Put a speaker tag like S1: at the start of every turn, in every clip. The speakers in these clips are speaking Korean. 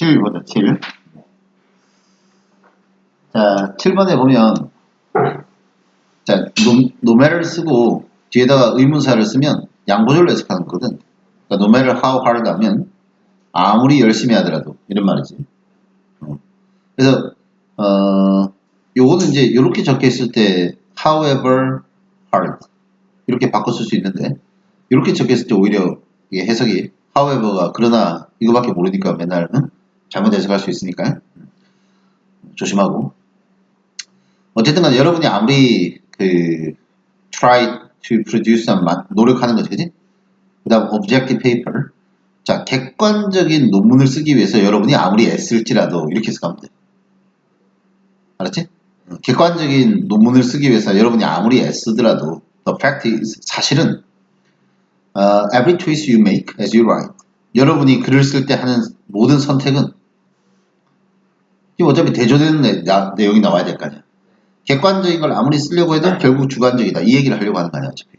S1: 7 보자, 7. 자, 7번에 보면, 자, 노매를 쓰고 뒤에다가 의문사를 쓰면 양보절로 해석하는 거거든. 그러니까 no matter how hard 하면 아무리 열심히 하더라도 이런 말이지. 그래서 요거는 이제 이렇게 적혀 있을 때 however hard 이렇게 바꿔 쓸 수 있는데 이렇게 적혀 있을 때 오히려 이게 해석이 however가 그러나 이거밖에 모르니까 맨날 잘못 해석할 수 있으니까 조심하고. 어쨌든 간에 여러분이 아무리 try to produce 노력하는 거지, 그지? 그 다음 objective paper. 자, 객관적인 논문을 쓰기 위해서 여러분이 아무리 애쓸지라도 이렇게 해석하면 돼. 알았지? 객관적인 논문을 쓰기 위해서 여러분이 아무리 애쓰더라도 the fact is 사실은 every choice you make as you write 여러분이 글을 쓸 때 하는 모든 선택은 어차피 대조되는 내용이 나와야 될 거 아니야. 객관적인 걸 아무리 쓰려고 해도 결국 주관적이다. 이 얘기를 하려고 하는 거 아니야, 어차피.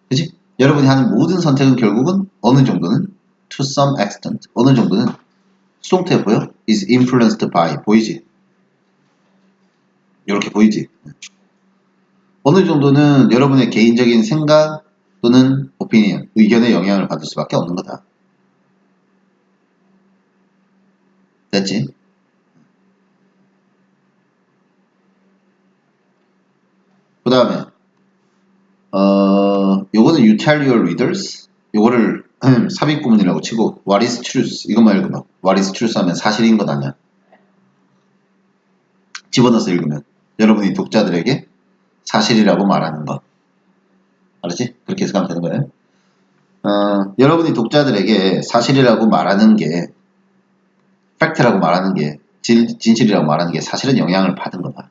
S1: 그치? 여러분이 하는 모든 선택은 결국은 어느 정도는 to some extent 어느 정도는 수동태 보여? is influenced by 보이지? 이렇게 보이지? 어느 정도는 여러분의 개인적인 생각 또는 opinion, 의견의 영향을 받을 수밖에 없는 거다. 됐지? 그 다음에 요거는 you tell your readers 요거를 삽입구문이라고 치고 what is truth 이것만 읽으면 what is truth 하면 사실인 것 아니야. 집어넣어서 읽으면 여러분이 독자들에게 사실이라고 말하는 것. 알았지? 그렇게 해석하면 되는 거예요. 여러분이 독자들에게 사실이라고 말하는 게 팩트라고 말하는 게 진실이라고 말하는 게 사실은 영향을 받은 거다.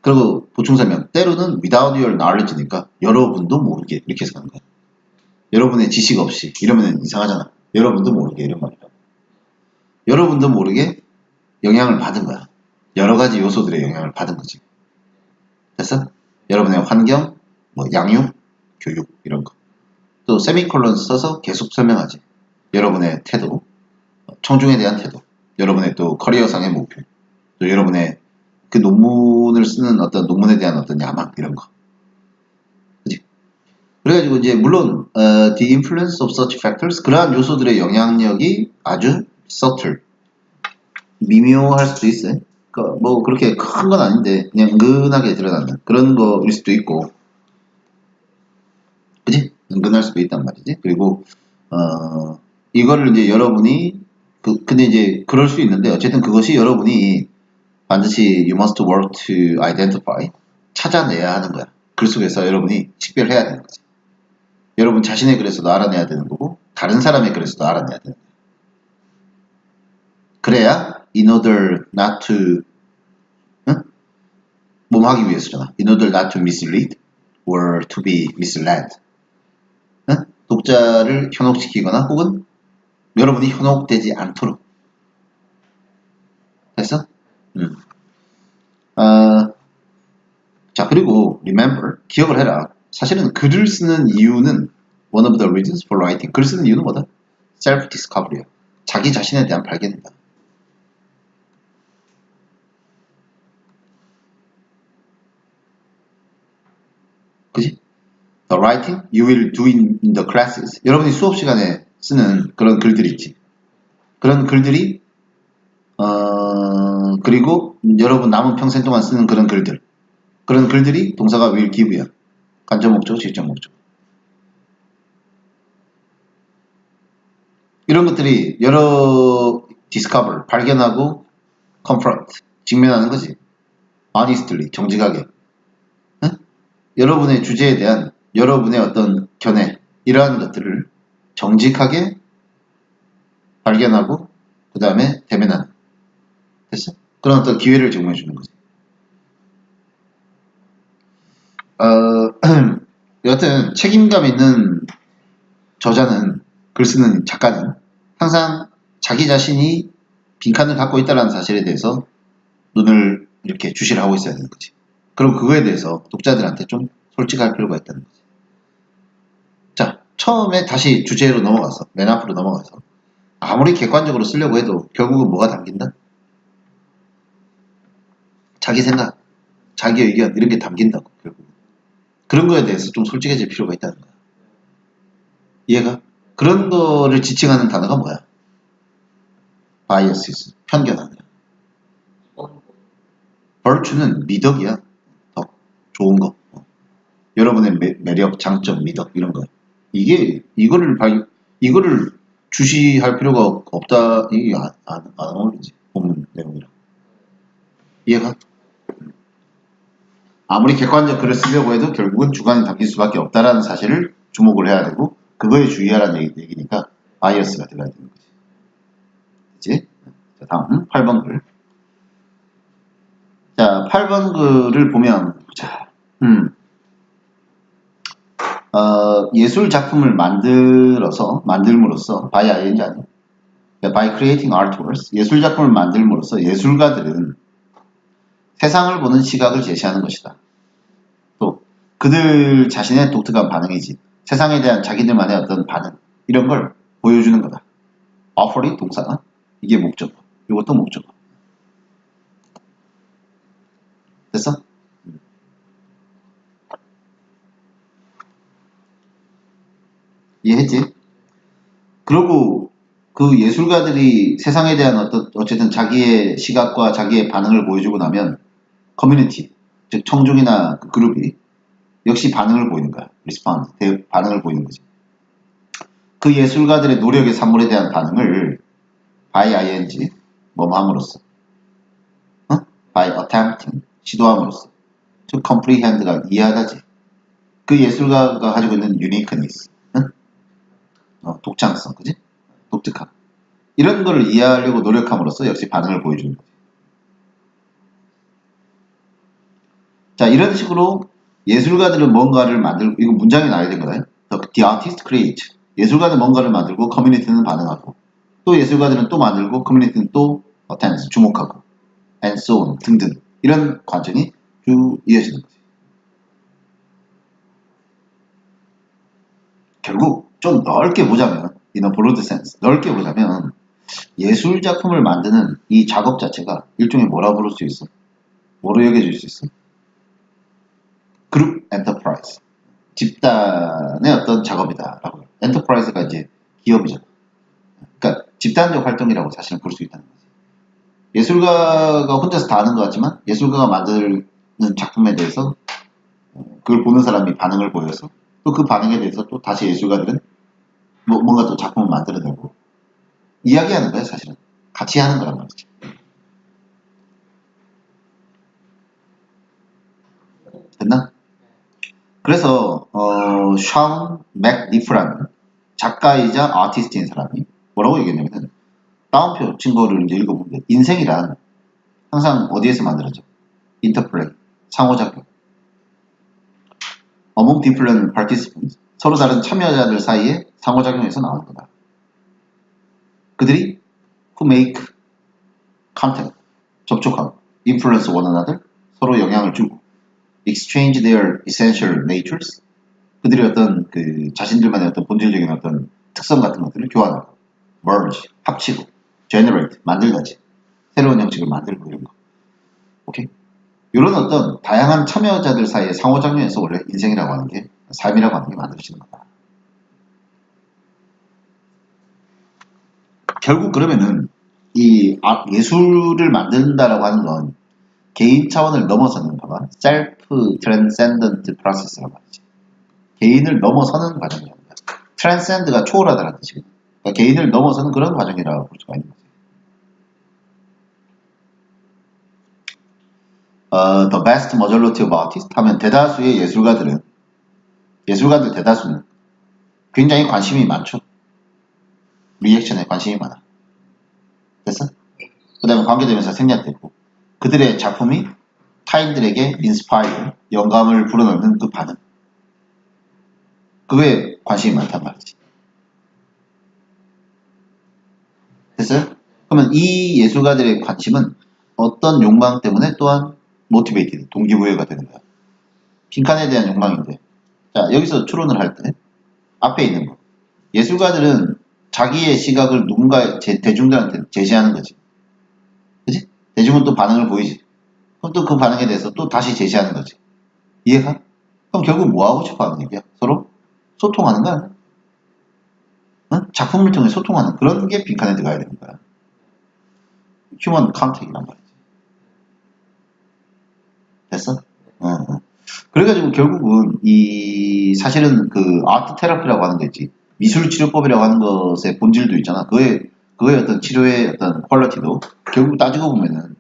S1: 그리고 보충설명 때로는 without your knowledge니까 여러분도 모르게 이렇게 해석하는 거야. 여러분의 지식 없이 이러면 이상하잖아. 여러분도 모르게 이런 말이야. 여러분도 모르게 영향을 받은 거야. 여러 가지 요소들의 영향을 받은 거지. 됐어? 여러분의 환경, 뭐 양육, 교육 이런 거. 또 세미콜론 써서 계속 설명하지. 여러분의 태도, 청중에 대한 태도, 여러분의 또 커리어상의 목표, 또 여러분의 그 논문을 쓰는 어떤 논문에 대한 어떤 야망 이런 거. 그치? 그래가지고 이제 물론 the influence of such factors 그러한 요소들의 영향력이 아주 subtle 미묘할 수도 있어요. 뭐 그렇게 큰 건 아닌데 그냥 은근하게 드러나는 그런 거일 수도 있고, 그지? 은근할 수도 있단 말이지. 그리고 이거를 이제 여러분이 근데 이제 그럴 수 있는데 어쨌든 그것이 여러분이 반드시 you must work to identify 찾아내야 하는 거야. 글 속에서 여러분이 식별해야 되는 거지. 여러분 자신의 글에서도 알아내야 되는 거고 다른 사람의 글에서도 알아내야 되는 거야. 그래야 in order not to 뭐 하기 위해서잖아. in order not to mislead or to be misled. 독자를 현혹시키거나 혹은 여러분이 현혹되지 않도록. 됐어? 자, 그리고 remember, 기억을 해라. 사실은 글을 쓰는 이유는 one of the reasons for writing. 글 쓰는 이유는 뭐다? self-discovery야. 자기 자신에 대한 발견이다. 그지? The writing you will do in the classes. 여러분이 수업 시간에 쓰는 그런 글들이 있지. 그런 글들이 그리고 여러분 남은 평생 동안 쓰는 그런 글들. 그런 글들이 동사가 will give야. 간접 목적, 직접 목적. 이런 것들이 여러 discover, 발견하고 confront, 직면하는 거지. honestly, 정직하게. 여러분의 주제에 대한 여러분의 어떤 견해, 이러한 것들을 정직하게 발견하고 그 다음에 대면하는. 됐어? 그런 어떤 기회를 제공해 주는 거지. 여하튼 책임감 있는 저자는, 글 쓰는 작가는 항상 자기 자신이 빈칸을 갖고 있다는 사실에 대해서 눈을 이렇게 주시를 하고 있어야 되는 거지. 그럼 그거에 대해서 독자들한테 좀 솔직할 필요가 있다는 거지. 자, 처음에 다시 주제로 넘어가서 맨 앞으로 넘어가서 아무리 객관적으로 쓰려고 해도 결국은 뭐가 담긴다? 자기 생각, 자기 의견 이런 게 담긴다고 결국. 그런 거에 대해서 좀 솔직해질 필요가 있다는 거야. 이해가? 그런 거를 지칭하는 단어가 뭐야? biases, 편견 아니야. virtue는 미덕이야. 덕, 좋은 거. 여러분의 매력, 장점, 미덕 이런 거. 이거를 주시할 필요가 없다. 이게 안 어울리지. 본문 내용이랑. 이해가? 아무리 객관적 글을 쓰려고 해도 결국은 주관이 담길 수밖에 없다라는 사실을 주목을 해야 되고 그거에 주의하라는 얘기니까 바이어스가 들어가야 되는 거지. 그치? 자, 다음 8번 글. 자, 8번 글을 보면 자, 예술 작품을 만들므로써 by ing 아니야? by creating artworks 예술 작품을 만들므로써 예술가들은 세상을 보는 시각을 제시하는 것이다. 또 그들 자신의 독특한 반응이지 세상에 대한 자기들만의 어떤 반응 이런 걸 보여주는 거다. offer이 동사 이게 목적어 이것도 목적어 됐어? 이해했지? 그리고 그 예술가들이 세상에 대한 어쨌든 자기의 시각과 자기의 반응을 보여주고 나면 커뮤니티, 즉 청중이나 그 그룹이 역시 반응을 보이는 거야. 리스폰스, 반응을 보이는 거지. 그 예술가들의 노력의 산물에 대한 반응을 by ing, 뭐뭐 함으로써 by attempting, 시도함으로써 to comprehend가 이해하다지. 그 예술가가 가지고 있는 uniqueness, 독창성, 그지? 독특함. 이런 거를 이해하려고 노력함으로써 역시 반응을 보여주는 거지. 자, 이런 식으로 예술가들은 뭔가를 만들고, 이거 문장에 나와야 된 거다. The artist create. 예술가는 뭔가를 만들고, 커뮤니티는 반응하고, 또 예술가들은 또 만들고, 커뮤니티는 또 attend, 주목하고, and so on, 등등. 이런 과정이 쭉 이어지는 거지. 결국 좀 넓게 보자면, in a broad sense, 넓게 보자면, 예술 작품을 만드는 이 작업 자체가 일종의 뭐라 부를 수 있어? 뭐로 여겨질 수 있어? 그룹 엔터프라이즈. 집단의 어떤 작업이다라고. 엔터프라이즈가 이제 기업이잖아. 그러니까 집단적 활동이라고 사실은 볼 수 있다는 거지. 예술가가 혼자서 다 하는 것 같지만 예술가가 만드는 작품에 대해서 그걸 보는 사람이 반응을 보여서 또 그 반응에 대해서 또 다시 예술가들은 뭔가 또 작품을 만들어내고 이야기하는 거야 사실은. 같이 하는 거란 말이지. 됐나? 그래서 샤운 맥니프라는 작가이자 아티스트인 사람이 뭐라고 얘기했냐면 다운표 친구를 이제 읽어보면 인생이란 항상 어디에서 만들어져? 인터플레이, 상호작용. Among different participants, 서로 다른 참여자들 사이에 상호작용에서 나오는 거다. 그들이 who make contact, 접촉하고 influence one another, 서로 영향을 주고 exchange their essential natures, 그들의 어떤 그 자신들만의 어떤 본질적인 어떤 특성 같은 것들을 교환하고 merge, 합치고 generate, 만들다지 새로운 형식을 만들고 이런 거. 오케이? 이런 어떤 다양한 참여자들 사이의 상호작용에서 원래 인생이라고 하는 게 삶이라고 하는 게 만들어지는 거다. 결국 그러면은 이 예술을 만든다라고 하는 건 개인 차원을 넘어서는 봐봐. self transcendent process라고 하지. 개인을 넘어서는 과정이라는 거야. transcend가 초월하다라는 뜻이거든. 그러니까 개인을 넘어서는 그런 과정이라고 볼 수가 있는 거지. The vast majority of artists 하면 대다수의 예술가들 대다수는 굉장히 관심이 많죠. 리액션에 관심이 많아. 됐어? 그 다음에 관계되면서 생략됐고 그들의 작품이 타인들에게 인스파이어, 영감을 불어넣는 그 반응. 그거에 관심이 많단 말이지. 됐어요? 그러면 이 예술가들의 관심은 어떤 욕망 때문에 또한 모티베이티드, 동기부여가 되는 거야. 빈칸에 대한 욕망인데 자 여기서 추론을 할 때 앞에 있는 거 예술가들은 자기의 시각을 누군가 대중들한테 제시하는 거지. 그지? 대중은 또 반응을 보이지. 그럼 또 그 반응에 대해서 또 다시 제시하는 거지. 이해가? 그럼 결국 뭐 하고 싶어 하는 얘기야? 서로 소통하는 거야. 응? 작품을 통해 소통하는 그런 게 빈칸에 들어가야 되는 거야. 휴먼 컨택이란 말이지. 됐어? 응. 그래가지고 결국은 이 사실은 그 아트 테라피라고 하는 거 있지. 미술 치료법이라고 하는 것의 본질도 있잖아. 그거의 어떤 치료의 어떤 퀄리티도 결국 따지고 보면은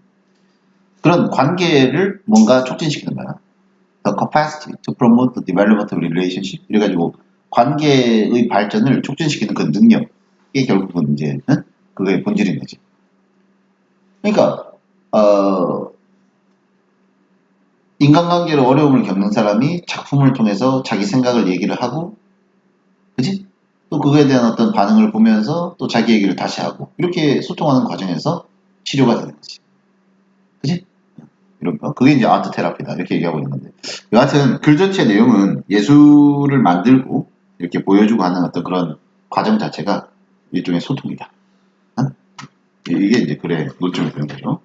S1: 그런 관계를 뭔가 촉진시키는 거야. The capacity to promote the development of relationship. 이래가지고 관계의 발전을 촉진시키는 그 능력. 이게 결국은 이제 그거의 본질인 거지. 그러니까 인간관계로 어려움을 겪는 사람이 작품을 통해서 자기 생각을 얘기를 하고, 그지? 또 그거에 대한 어떤 반응을 보면서 또 자기 얘기를 다시 하고 이렇게 소통하는 과정에서 치료가 되는 거지. 그지? 이런 거. 그게 이제 아트 테라피다. 이렇게 얘기하고 있는 건데. 여하튼 글 전체 내용은 예술을 만들고 이렇게 보여주고 하는 어떤 그런 과정 자체가 일종의 소통이다. 어? 이게 이제 글의 노점이 되는 거죠.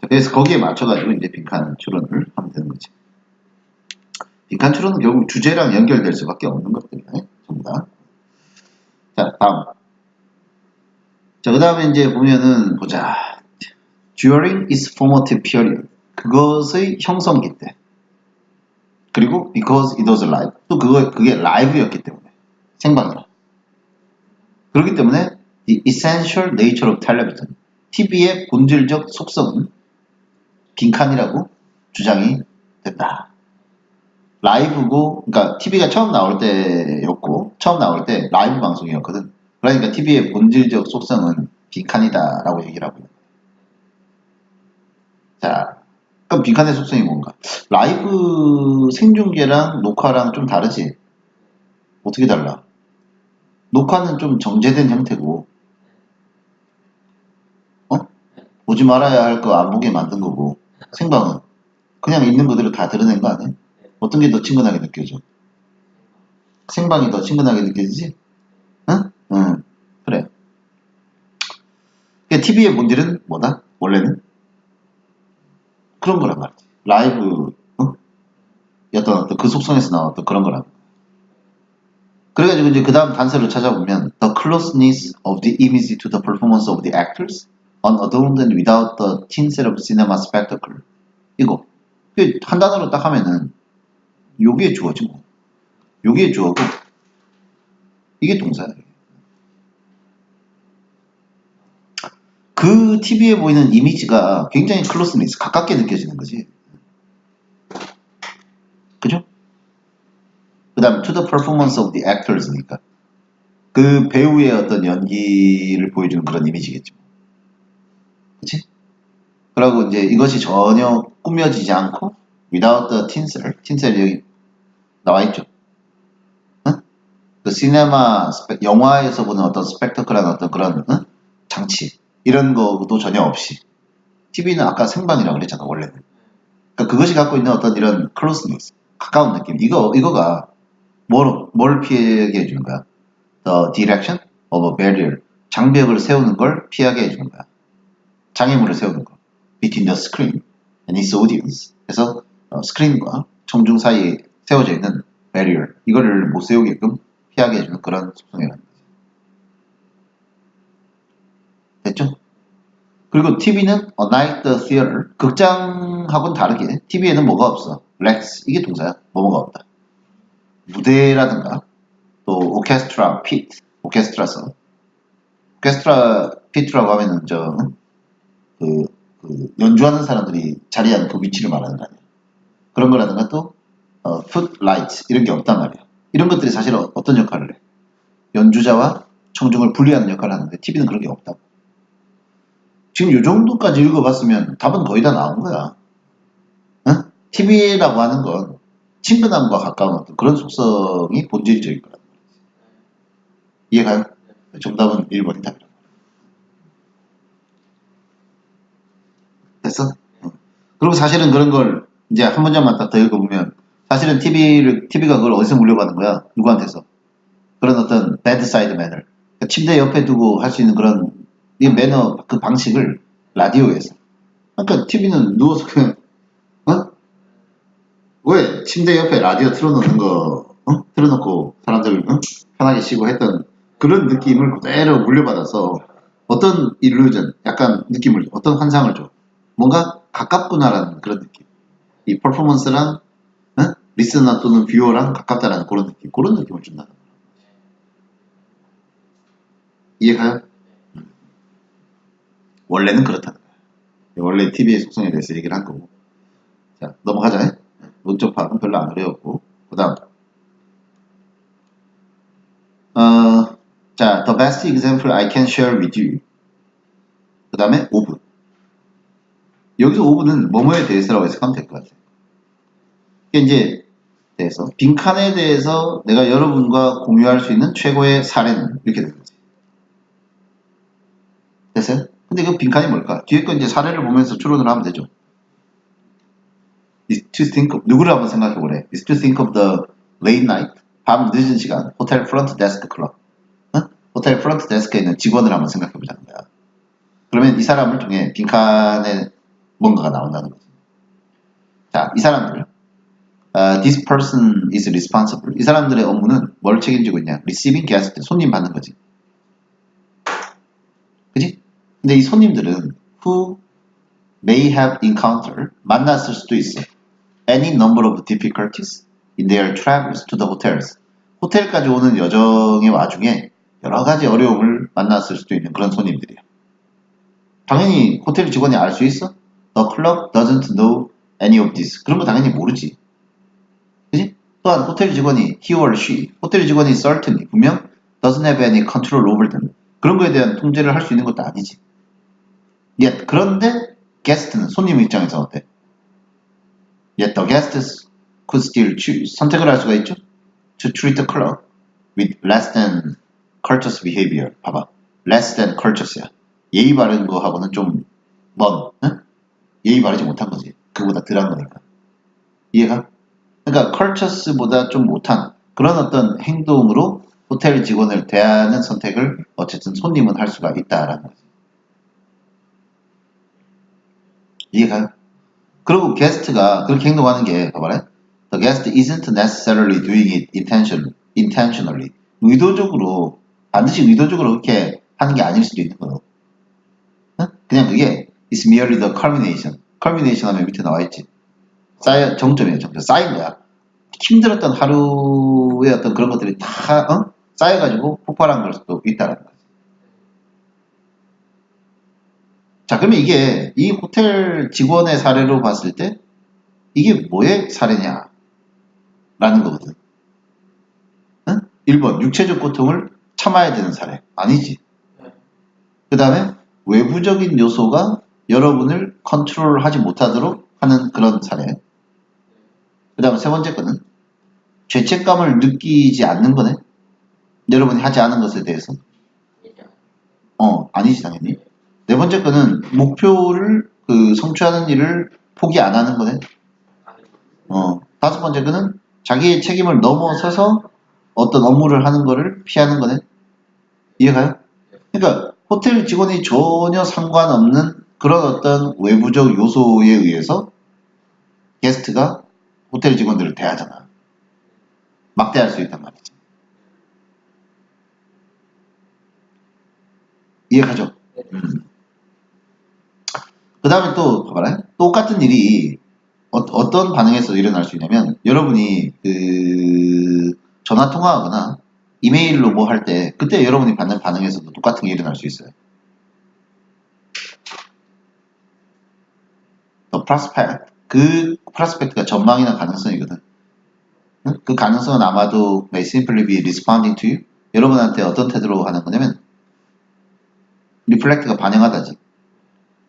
S1: 그래서 거기에 맞춰가지고 이제 빈칸 추론을 하면 되는 거지. 빈칸 추론은 결국 주제랑 연결될 수밖에 없는 것들이네. 전부 다. 자, 다음. 자, 그 다음에 이제 보면은, 보자. During its formative period. 그것의 형성기 때. 그리고 because it was live. 또 그게 라이브였기 때문에. 생방이라. 그렇기 때문에 the essential nature of television. TV의 본질적 속성은 빈칸이라고 주장이 된다. 라이브고, 그러니까 TV가 처음 나올 때였고, 처음 나올 때 라이브 방송이었거든. 그러니까 TV의 본질적 속성은 빈칸이다라고 얘기를 하고 있는 거예요. 자, 그럼 빈칸의 속성이 뭔가? 라이브 생중계랑 녹화랑 좀 다르지? 어떻게 달라? 녹화는 좀 정제된 형태고, 어? 보지 말아야 할 거 안 보게 만든 거고, 생방은 그냥 있는 그대로 다 드러낸 거 아니야? 어떤 게 더 친근하게 느껴져? 생방이 더 친근하게 느껴지지? 응? 응, 그래. TV의 본질은 뭐다? 원래는? 그런 거란 말이지. 라이브, 어떤 그 속성에서 나왔던 그런 거란 말이야. 그래가지고 이제 그 다음 단서를 찾아보면 The closeness of the image to the performance of the actors unadorned and without the tinsel of cinema spectacle. 이거 한 단어로 딱 하면은 요게 주어지 뭐. 요게 주어고 이게 동사야. 그 TV에 보이는 이미지가 굉장히 클로스니스, 가깝게 느껴지는 거지. 그죠? 그 다음 to the performance of the actors니까 그 배우의 어떤 연기를 보여주는 그런 이미지겠죠. 그치? 그리고 이제 이것이 전혀 꾸며지지 않고 without the tinsel, tinsel 여기 나와있죠. 응? 그 시네마, 영화에서 보는 어떤 스펙터클한 어떤 그런 장치 이런 거도 전혀 없이 TV는 아까 생방이라고 그랬잖아 원래는. 그러니까 그것이 갖고 있는 어떤 이런 클로스니스, 가까운 느낌, 이거가 뭘 피하게 해주는 거야? The direction of a barrier, 장벽을 세우는 걸 피하게 해주는 거야. 장애물을 세우는 거. Between the screen and its audience. 그래서 스크린과 청중 사이에 세워져 있는 barrier, 이거를 못 세우게끔 피하게 해주는 그런 속성이라는 거지. 됐죠? 그리고 TV는 unlike the theater, 극장하고는 다르게 TV에는 뭐가 없어? lacks, 이게 동사야. 뭐가 없다. 무대라든가 또 오케스트라 피트, 오케스트라서 오케스트라 피트라고 하면은 연주하는 사람들이 자리하는 그 위치를 말하는 거 아니야. 그런 거라든가 또 풋라이트 이런 게 없단 말이야. 이런 것들이 사실 어떤 역할을 해? 연주자와 청중을 분리하는 역할을 하는데 TV는 그런 게 없다고. 지금 이 정도까지 읽어봤으면 답은 거의 다 나온 거야. 응? TV라고 하는 건 친근함과 가까운 어떤 그런 속성이 본질적인 거란 말이지. 이해가요? 정답은 1번이 답이라고. 됐어? 그리고 사실은 그런 걸 이제 한 문장만 딱 더 읽어보면 사실은 TV가 그걸 어디서 물려받은 거야? 누구한테서? 그런 어떤 bad side manner. 그러니까 침대 옆에 두고 할 수 있는 그런 이 매너 그 방식을 라디오에서. 그러니까 TV는 누워서 그냥 어? 왜 침대 옆에 라디오 틀어놓는 거 틀어놓고 사람들 편하게 쉬고 했던 그런 느낌을 그대로 물려받아서 어떤 일루전, 약간 느낌을 어떤 환상을 줘. 뭔가 가깝구나라는 그런 느낌. 이 퍼포먼스랑 리스너 또는 뷰어랑 가깝다라는 그런 느낌을 준다. 이해가요? 원래는 그렇다는 거야. 원래 TV의 속성에 대해서 얘기를 한 거고. 자, 넘어가자. 문법 파악은 별로 안 어려웠고. 그 다음. 자, the best example I can share with you. 그 다음에 of. 여기서 of는 뭐뭐에 대해서라고 해석하면 될 것 같아요. 이게 이제 대해서 빈칸에 대해서 내가 여러분과 공유할 수 있는 최고의 사례는 이렇게 되는 거지. 됐어요? 근데 그 빈칸이 뭘까? 뒤에 거 이제 사례를 보면서 추론을 하면 되죠. is to think of, 누구를 한번 생각해 보래. is to think of the late night, 밤 늦은 시간, 호텔 프런트 데스크 클럽. 호텔 프런트 데스크에 있는 직원을 한번 생각해 보자는 거야. 그러면 이 사람을 통해 빈칸에 뭔가가 나온다는 거지. 자, 이 사람들. This person is responsible. 이 사람들의 업무는 뭘 책임지고 있냐? Receiving guest, 손님 받는 거지. 그지? 근데 이 손님들은 who may have encountered, 만났을 수도 있어. Any number of difficulties in their travels to the hotels. 호텔까지 오는 여정의 와중에 여러 가지 어려움을 만났을 수도 있는 그런 손님들이야. 당연히 호텔 직원이 알 수 있어? The clerk doesn't know any of this. 그런 거 당연히 모르지. 그지? 또한 호텔 직원이 he or she, 호텔 직원이 certainly, 분명 doesn't have any control over them. 그런 거에 대한 통제를 할 수 있는 것도 아니지. Yet, 그런데 게스트는 손님 입장에서 어때? Yet the guests could still choose. 선택을 할 수가 있죠? To treat the clerk with less than courteous behavior. 봐봐. less than courteous야. 예의 바른 거하고는 좀 먼, 응? 예의 바르지 못한 거지. 그보다 덜한 거니까. 이해가? 그러니까 courteous보다 좀 못한 그런 어떤 행동으로 호텔 직원을 대하는 선택을 어쨌든 손님은 할 수가 있다라는 거지. 이해가요? 그리고 게스트가 그렇게 행동하는 게 봐봐라. The guest isn't necessarily doing it intentionally. 의도적으로 반드시 의도적으로 그렇게 하는 게 아닐 수도 있는 거예요. 그냥 그게 is merely the culmination. culmination 하면 밑에 나와 있지. 정점이에요, 정점. 쌓인 거야. 힘들었던 하루의 어떤 그런 것들이 다 쌓여가지고 폭발한 걸 수도 있다는 거지. 자, 그러면 이게 이 호텔 직원의 사례로 봤을 때 이게 뭐의 사례냐? 라는 거거든. 1번, 육체적 고통을 참아야 되는 사례. 아니지. 그 다음에 외부적인 요소가 여러분을 컨트롤하지 못하도록 하는 그런 사례. 그 다음에 세 번째 거는 죄책감을 느끼지 않는 거네. 여러분이 하지 않은 것에 대해서. 아니지, 당연히. 네 번째 거는 목표를 성취하는 일을 포기 안 하는 거네. 다섯 번째 거는 자기의 책임을 넘어서서 어떤 업무를 하는 거를 피하는 거네. 이해가요? 그러니까 호텔 직원이 전혀 상관없는 그런 어떤 외부적 요소에 의해서 게스트가 호텔 직원들을 대하잖아. 막대할 수 있단 말이지. 이해가죠? 그 다음에 또 봐봐라. 똑같은 일이 어떤 반응에서 일어날 수 있냐면 여러분이 전화 통화하거나 이메일로 뭐 할 때 그때 여러분이 받는 반응에서도 똑같은 게 일어날 수 있어요. The prospect, 그 prospect가 전망이나 가능성이거든. 그 가능성은 아마도 may simply be responding to you. 여러분한테 어떤 태도로 하는 거냐면 reflect가 반영하다지.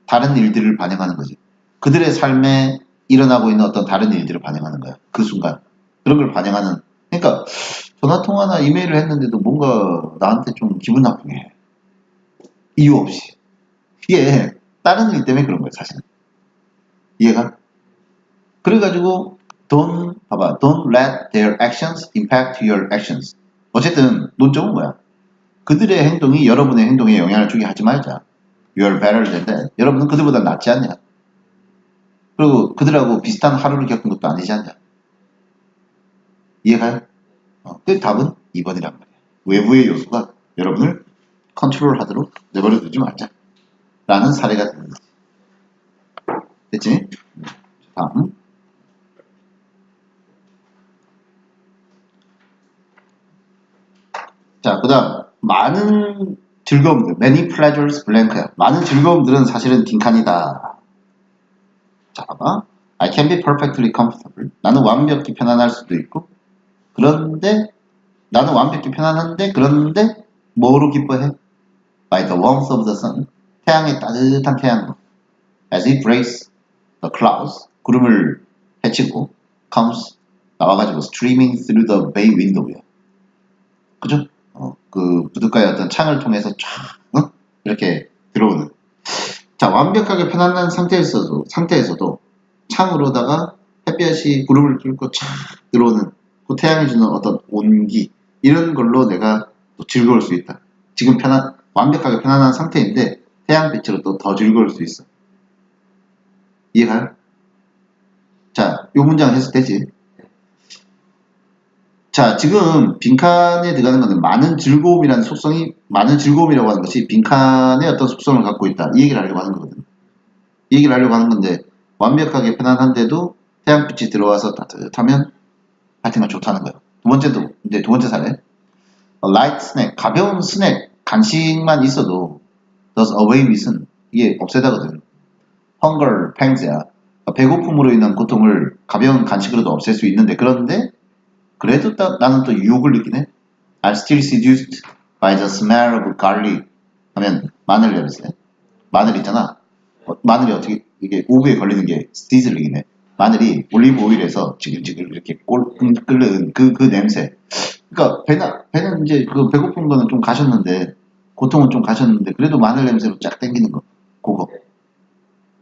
S1: 다른 일들을 반영하는 거지. 그들의 삶에 일어나고 있는 어떤 다른 일들을 반영하는 거야. 그 순간. 그런 걸 반영하는. 그러니까 전화통화나 이메일을 했는데도 뭔가 나한테 좀 기분 나쁘게 해. 이유 없이. 이게 다른 일 때문에 그런 거야, 사실은. 이해가? 그래가지고 don't let their actions impact your actions. 어쨌든 논점은 뭐야? 그들의 행동이 여러분의 행동에 영향을 주게 하지 말자. You're better than that. 여러분은 그들보다 낫지 않냐. 그리고 그들하고 비슷한 하루를 겪은 것도 아니지 않냐. 이해가요? 그 답은 2번이란 말이야. 외부의 요소가 여러분을 컨트롤하도록 내버려두지 말자. 라는 사례가 되는 거지. 됐지? 다음. 자, 그 다음. 많은 즐거움들. Many pleasures blank야. 많은 즐거움들은 사실은 빈칸이다. 자, 봐봐. I can be perfectly comfortable. 나는 완벽히 편안할 수도 있고, 그런데, 나는 완벽히 편안한데, 그런데, 뭐로 기뻐해? By the warmth of the sun. 태양의 따뜻한 태양으로. As it breaks the clouds. 구름을 헤치고, comes, 나와가지고, streaming through the bay window야. 그죠? 그, 부둣가의 어떤 창을 통해서 쫙, 이렇게 들어오는. 자, 완벽하게 편안한 상태에서도 창으로다가 햇볕이 구름을 뚫고 쫙 들어오는 그 태양이 주는 어떤 온기 이런 걸로 내가 또 즐거울 수 있다. 지금 완벽하게 편안한 상태인데 태양빛으로 또 더 즐거울 수 있어. 이해가요? 자, 요 문장 해석되지? 자, 지금 빈칸에 들어가는 것은 많은 즐거움이라는 속성이 많은 즐거움이라고 하는 것이 빈칸의 어떤 속성을 갖고 있다. 이 얘기를 하려고 하는 거거든. 이 얘기를 하려고 하는 건데 완벽하게 편안한데도 태양빛이 들어와서 따뜻하면 하여튼간 좋다는 거예요. 이제 두 번째 사례. Light snack, 가벼운 스낵, 간식만 있어도 does away with은 이게 없애다거든. Hunger pangs야. 배고픔으로 인한 고통을 가벼운 간식으로도 없앨 수 있는데 그런데 그래도 나는 또 유혹을 느끼네. I'm still seduced by the smell of garlic 하면 마늘 냄새. 마늘 있잖아. 마늘이 어떻게 이게 오브에 걸리는 게 스티즐링이네. 마늘이 올리브 오일에서 지글지글 이렇게 끓는 그 냄새. 그러니까 배는 이제 그 배고픈 거는 좀 가셨는데 고통은 좀 가셨는데 그래도 마늘 냄새로 쫙 땡기는 거. 그거.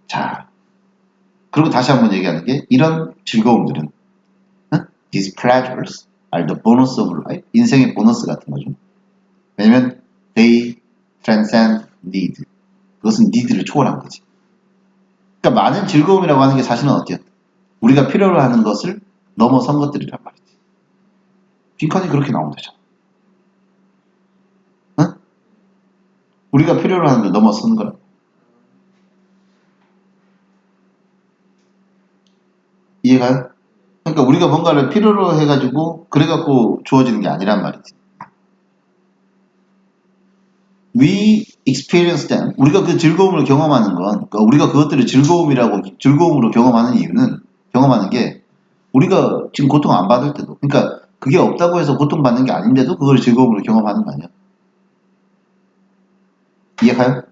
S1: 자. 그리고 다시 한번 얘기하는 게 이런 즐거움들은 These pleasures are the bonus of life. 인생의 보너스 같은 거죠. 왜냐면 they transcend need. 그것은 need를 초월한 거지. 그러니까 많은 즐거움이라고 하는 게 사실은 어때요? 우리가 필요로 하는 것을 넘어선 것들이란 말이지. 빈칸이 그렇게 나오면 되잖아. 응? 우리가 필요로 하는 걸 넘어선 거라. 이해가요? 그러니까 우리가 뭔가를 필요로 해가지고 그래갖고 주어지는 게 아니란 말이지. We experience them. 우리가 그 즐거움을 경험하는 건, 그러니까 우리가 그것들을 즐거움으로 경험하는 게 우리가 지금 고통 안 받을 때도, 그러니까 그게 없다고 해서 고통받는 게 아닌데도 그걸 즐거움으로 경험하는 거 아니야? 이해가요?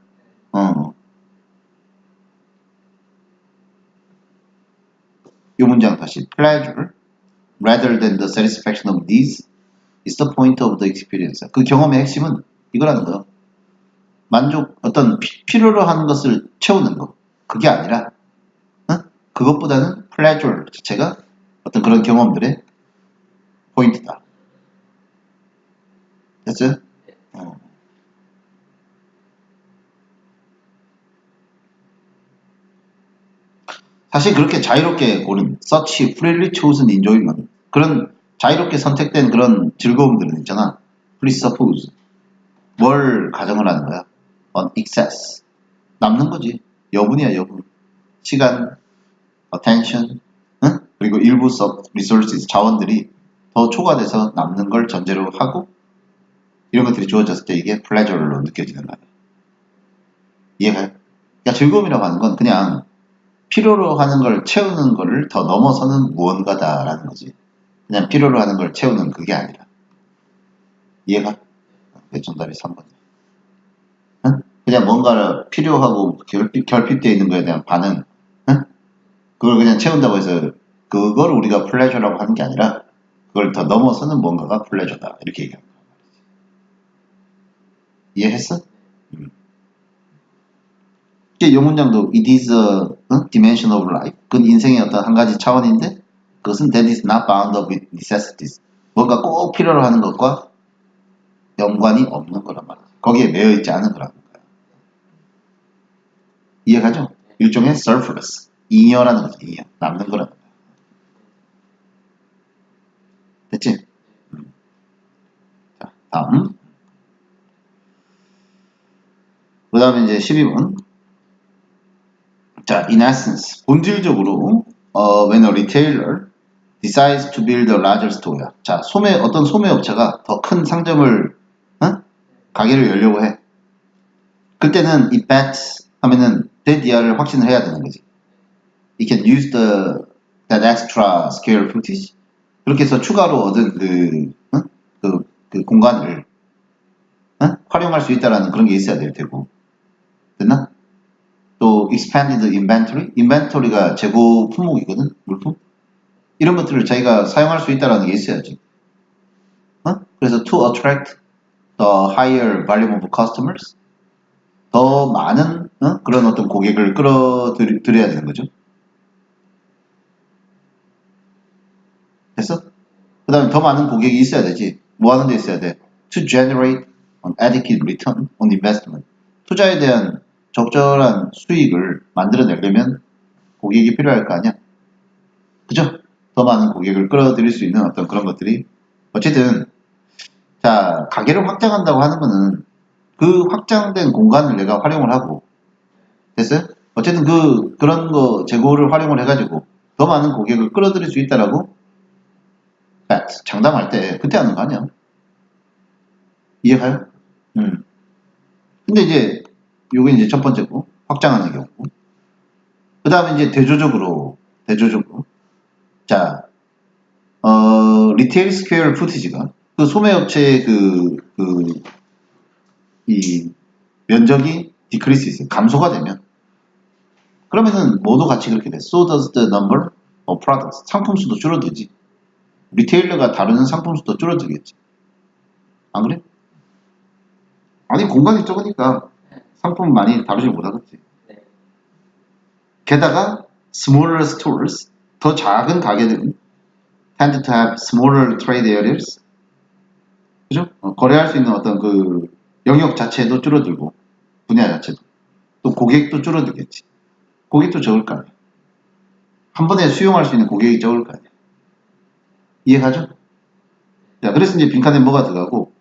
S1: 이 문장 다시. Pleasure, rather than the satisfaction of these, is the point of the experience. 그 경험의 핵심은 이거라는 거예요. 어떤 필요로 하는 것을 채우는 거. 그게 아니라, 그것보다는 pleasure 자체가 어떤 그런 경험들의 포인트다. 됐어요? 사실 그렇게 자유롭게 고른 such freely chosen enjoyment 그런 자유롭게 선택된 그런 즐거움들은 있잖아. Please suppose 뭘 가정을 하는 거야? On excess 남는 거지. 여분이야 여분. 시간, attention, 그리고 일부 resources 자원들이 더 초과돼서 남는 걸 전제로 하고 이런 것들이 주어졌을 때 이게 pleasure로 느껴지는 거야. 이해가요? 그러니까 즐거움이라고 하는 건 그냥 필요로 하는 걸 채우는 거를 더 넘어서는 무언가다라는 거지. 그냥 필요로 하는 걸 채우는 그게 아니라. 이해가? 네, 정답이 3번이야. 응? 그냥 뭔가를 필요하고 결핍되어 있는 거에 대한 반응. 응? 그걸 그냥 채운다고 해서 그걸 우리가 플레저라고 하는 게 아니라 그걸 더 넘어서는 뭔가가 플레저다. 이렇게 얘기합니다. 이해했어? 이 문장도 it is a dimension of life. 그건 인생의 어떤 한 가지 차원인데 그것은 that is not bound up with necessities. 뭔가 꼭 필요로 하는 것과 연관이 없는 거란 말이죠. 거기에 매여 있지 않은 거라는 거예요. 이해가죠? 일종의 surplus, 잉여라는 거죠. 잉여, 남는 거라는 거예요. 됐지? 자, 다음. 그 다음에 이제 12번. 자, in essence, 본질적으로, when a retailer decides to build a larger store. 자, 어떤 소매업체가 더 큰 상점을, 가게를 열려고 해. 그때는 it bets 하면은 that 확신을 해야 되는 거지. It can use that extra square footage. 그렇게 해서 추가로 얻은 그 공간을, 활용할 수 있다라는 그런 게 있어야 될 테고. 됐나? 또 expanded inventory. inventory가 재고 품목이거든. 물품. 이런 것들을 자기가 사용할 수 있다라는 게 있어야지. 그래서 to attract the higher volume of customers. 더 많은 그런 어떤 고객을 끌어들여야 되는 거죠. 됐어? 그 다음에 더 많은 고객이 있어야 되지. 뭐 하는 데 있어야 돼? To generate an adequate return on investment. 투자에 대한 적절한 수익을 만들어내려면 고객이 필요할 거 아니야? 그죠? 더 많은 고객을 끌어들일 수 있는 어떤 그런 것들이. 어쨌든, 자, 가게를 확장한다고 하는 거는 그 확장된 공간을 내가 활용을 하고, 됐어요? 어쨌든 그런 거 재고를 활용을 해가지고 더 많은 고객을 끌어들일 수 있다라고 장담할 때 그때 하는 거 아니야? 이해가요? 근데 이제 요게 이제 첫 번째고 확장하는 경우고. 그 다음에 이제 대조적으로 자, 리테일 스퀘어 푸티지가 그 소매업체의 이 면적이 디크리스 있어요. 감소가 되면 그러면은 모두 같이 그렇게 돼. So does the number of products. 상품 수도 줄어들지. 리테일러가 다루는 상품 수도 줄어들겠지. 안 그래? 아니 공간이 적으니까 상품 많이 다루지 못하겠지. 게다가 smaller stores, 더 작은 가게들은 tend to have smaller trade areas. 그죠? 거래할 수 있는 어떤 그 영역 자체도 줄어들고 분야 자체도 또 고객도 줄어들겠지. 고객도 적을 거 아니야. 한 번에 수용할 수 있는 고객이 적을 거 아니야. 이해가죠? 자, 그래서 이제 빈칸에 뭐가 들어가고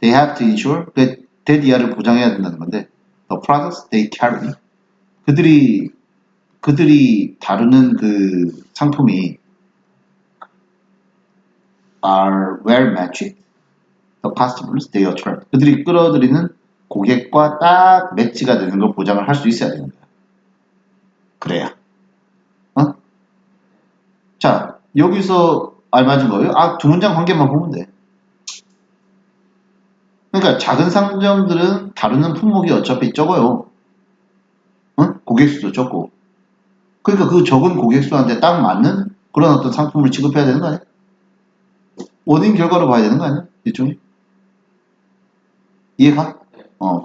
S1: they have to ensure that 이하를 보장해야 된다는 건데 the products they carry 그들이 다루는 그 상품이 are well matched the customers they attract. 그들이 끌어들이는 고객과 딱 매치가 되는 걸 보장을 할 수 있어야 되는 거야. 그래야. 자, 여기서 알맞은 거예요? 두 문장 관계만 보면 돼. 그러니까 작은 상점들은 다루는 품목이 어차피 적어요. 고객 수도 적고. 그러니까 그 적은 고객 수한테 딱 맞는 그런 어떤 상품을 취급해야 되는 거 아니야? 원인 결과로 봐야 되는 거 아니야? 일종의? 이해가?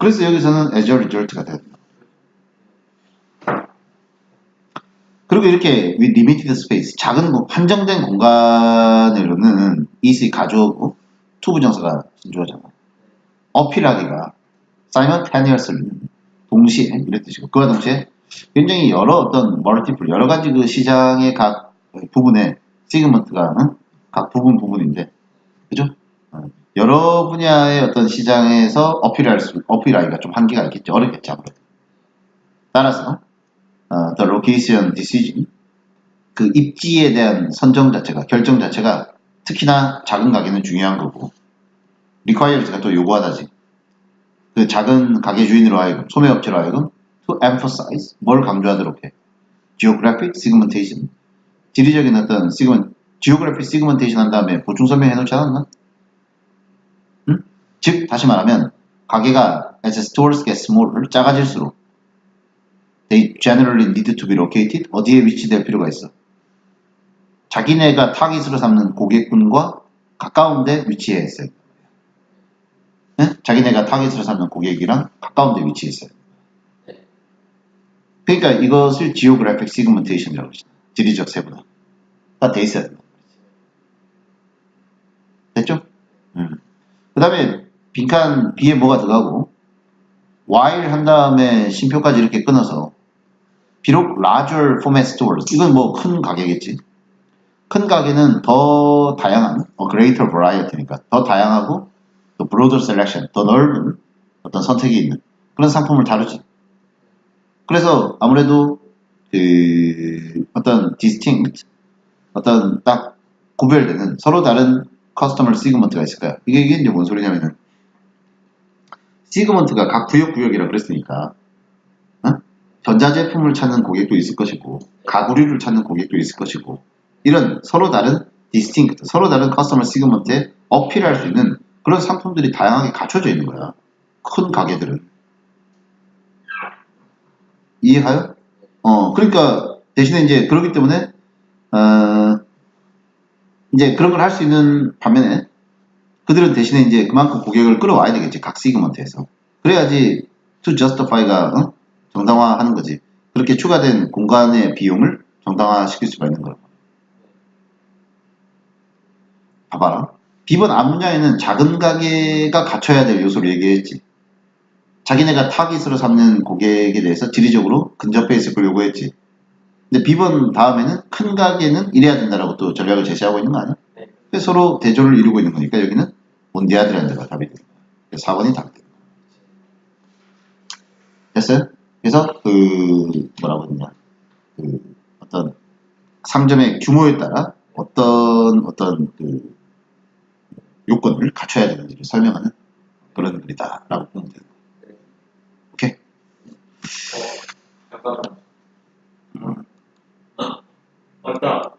S1: 그래서 여기서는 as a result가 돼야 된다. 그리고 이렇게 with limited space, 작은 한정된 공간으로는 is이 가져오고 to 부정사가 신조어잖아. 어필하기가 simultaneously 동시에 이런 뜻이고 그와 동시에 굉장히 여러 가지 그 시장의 각 부분에 시그먼트가 각 부분인데 그죠? 여러 분야의 어떤 시장에서 어필하기가 좀 한계가 있겠죠. 어렵겠죠. 아무래도. 따라서 the location decision 그 입지에 대한 결정 자체가 특히나 작은 가게는 중요한 거고 requires가 또 요구하다지. 그 작은 가게 주인으로 하여금 소매업체로 하여금 to emphasize 뭘 강조하도록 해. geographic segmentation 지리적인 어떤 geographic segmentation 한 다음에 보충 설명해 놓지 않았나? 즉 다시 말하면 가게가 as stores get smaller 작아질수록 they generally need to be located 어디에 위치될 필요가 있어. 자기네가 타깃으로 삼는 고객군과 가까운 데 위치해 있어요. 자기네가 타깃으로 삼는 고객이랑 가까운 데 위치해 있어요. 그러니까 이것을 geographic segmentation이라고 하죠. 지리적 세분화가 돼 있어야 된다. 됐죠? 그 다음에 빈칸 B에 뭐가 들어가고 while 한 다음에 쉼표까지 이렇게 끊어서 비록 larger format stores 이건 뭐 큰 가게겠지. 큰 가게는 더 다양한 greater variety니까 더 다양하고 또 broader selection 더 넓은 어떤 선택이 있는 그런 상품을 다루지. 그래서 아무래도 그 어떤 distinct 어떤 딱 구별되는 서로 다른 커스터머 시그먼트가 있을 거야. 이게 이제 뭔 소리냐면은 시그먼트가 각 구역이라 그랬으니까 어? 전자제품을 찾는 고객도 있을 것이고 가구류를 찾는 고객도 있을 것이고 이런 서로 다른 디스팅크트 서로 다른 커스터머 시그먼트에 어필할 수 있는 그런 상품들이 다양하게 갖춰져 있는 거야. 큰 가게들은. 이해가요? 그러니까 대신에 이제 그렇기 때문에 이제 그런 걸 할 수 있는 반면에 그들은 대신에 이제 그만큼 고객을 끌어와야 되겠지. 각 시그먼트에서. 그래야지 to justify가 정당화하는 거지. 그렇게 추가된 공간의 비용을 정당화시킬 수가 있는 거라고. 봐봐라. 비번 앞문장에는 작은 가게가 갖춰야 될 요소를 얘기했지. 자기네가 타깃으로 삼는 고객에 대해서 지리적으로 근접해 있을 걸 요구했지. 근데 비번 다음에는 큰 가게는 이래야 된다라고 또 전략을 제시하고 있는 거 아니야? 그래서 서로 대조를 이루고 있는 거니까 여기는 온디아드란드가 답이 되는 거야. 4번이 답이 되는 거야. 됐어요? 그래서 그 뭐라고 했냐 그 어떤 상점의 규모에 따라 어떤 그 요건을 갖춰야 되는지를 설명하는 그런 글이다라고 보면 되는 거예요. 오케이?
S2: 잠깐만. 아까